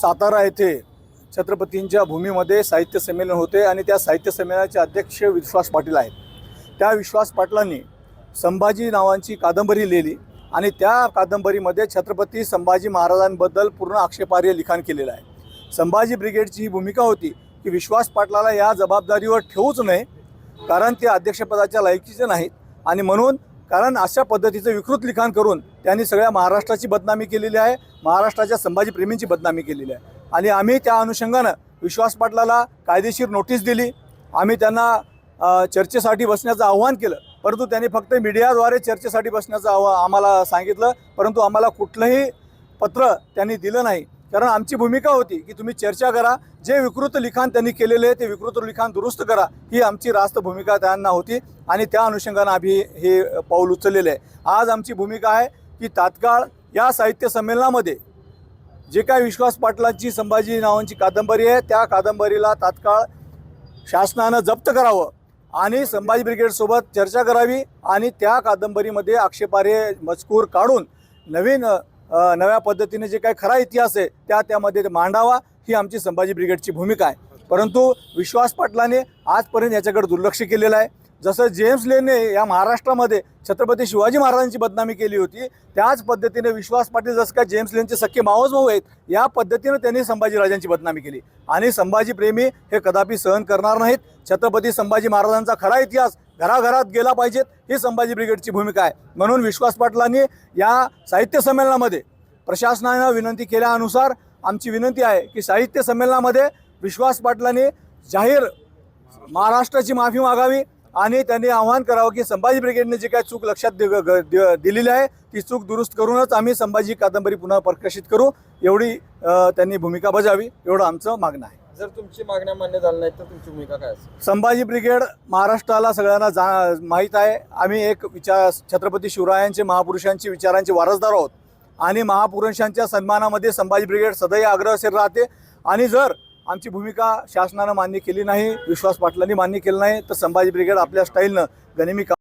सातारा येथे छत्रपतींच्या भूमीमध्ये साहित्य संमेलन होते आणि त्या साहित्य संमेलनाचे अध्यक्ष विश्वास पाटील आहेत. त्या विश्वास पाटलांनी संभाजी नावांची कादंबरी लिहिली आणि त्या कादंबरीमध्ये छत्रपती संभाजी महाराजांबद्दल पूर्ण आक्षेपार्ह लिखाण केलेलं आहे. संभाजी ब्रिगेडची ही भूमिका होती की विश्वास पाटलाला या जबाबदारीवर ठेवूच नये, कारण ते अध्यक्षपदाच्या लायकीचे नाहीत आणि म्हणून कारण अशा पद्धतीचं विकृत लिखाण करून त्यांनी सगळ्या महाराष्ट्राची बदनामी केलेली आहे, महाराष्ट्राच्या संभाजी प्रेमींची बदनामी केलेली आहे. आणि आम्ही त्या अनुषंगानं विश्वास पाटलाला कायदेशीर नोटीस दिली. आम्ही त्यांना चर्चेसाठी बसण्याचं आव्हान केलं, परंतु त्यांनी फक्त मीडियाद्वारे चर्चेसाठी बसण्याचं आम्हाला सांगितलं, परंतु आम्हाला कुठलंही पत्र त्यांनी दिलं नाही. कारण आमची भूमिका होती की तुम्ही चर्चा करा, जे विकृत लिखाण त्यांनी केलेले आहे ते विकृत लिखाण दुरुस्त करा, ही आमची रास्त भूमिका त्यांना होती आणि त्या अनुषंगानं आम्ही हे पाऊल उचललेलं आहे. आज आमची भूमिका आहे की तात्काळ या साहित्य संमेलनामध्ये जे काही विश्वास पाटलांची संभाजी नावांची कादंबरी आहे त्या कादंबरीला तात्काळ शासनानं जप्त करावं आणि संभाजी ब्रिगेडसोबत चर्चा करावी आणि त्या कादंबरीमध्ये आक्षेपार्ह मजकूर काढून नव्या पद्धतीने जे काही खरा इतिहास आहे त्यामध्ये मांडावा, ही आमची संभाजी ब्रिगेडची भूमिका आहे. परंतु विश्वास पाटलाने आजपर्यंत याच्याकडे दुर्लक्ष केलेलं आहे. जसं जेम्स लेनने या महाराष्ट्रामध्ये छत्रपती शिवाजी महाराजांची बदनामी केली होती, त्याच पद्धतीने विश्वास पाटील जसं काय जेम्स लेनचे सख्खे मावस भाऊ आहेत, या पद्धतीने त्यांनी संभाजीराजांची बदनामी केली आणि संभाजी प्रेमी हे कदापि सहन करणार नाहीत. छत्रपती संभाजी महाराजांचा खरा इतिहास घराघरात गेला पाहिजेत, ही संभाजी ब्रिगेडची भूमिका आहे. म्हणून विश्वास पाटलांनी या साहित्य संमेलनामध्ये प्रशासनानं विनंती केल्यानुसार आमची विनंती आहे की साहित्य संमेलनामध्ये विश्वास पाटलांनी जाहीर महाराष्ट्राची माफी मागावी आणि त्यांनी आवाहन करावं की संभाजी ब्रिगेडने जे काही चूक लक्षात दिलेली आहे ती चूक दुरुस्त करूनच आम्ही संभाजी कादंबरी पुन्हा प्रकाशित करू, एवढी त्यांनी भूमिका बजावी, एवढं आमचं मागणं आहे. जर तुमची मागण्या मान्य झाल्या नाहीत तर तुमची भूमिका काय असेल? संभाजी ब्रिगेड महाराष्ट्राला सगळ्यांना माहीत आहे. आम्ही एक छत्रपती शिवरायांचे महापुरुषांची विचारांचे वारसदार आहोत आणि महापुरुषांच्या सन्मानामध्ये संभाजी ब्रिगेड सदैव अग्रेसर राहते. आणि जर आमची भूमिका शासनानं मान्य केली नाही, विश्वास पाटलांनी मान्य केलं नाही, तर संभाजी ब्रिगेड आपल्या स्टाईलनं गनिमी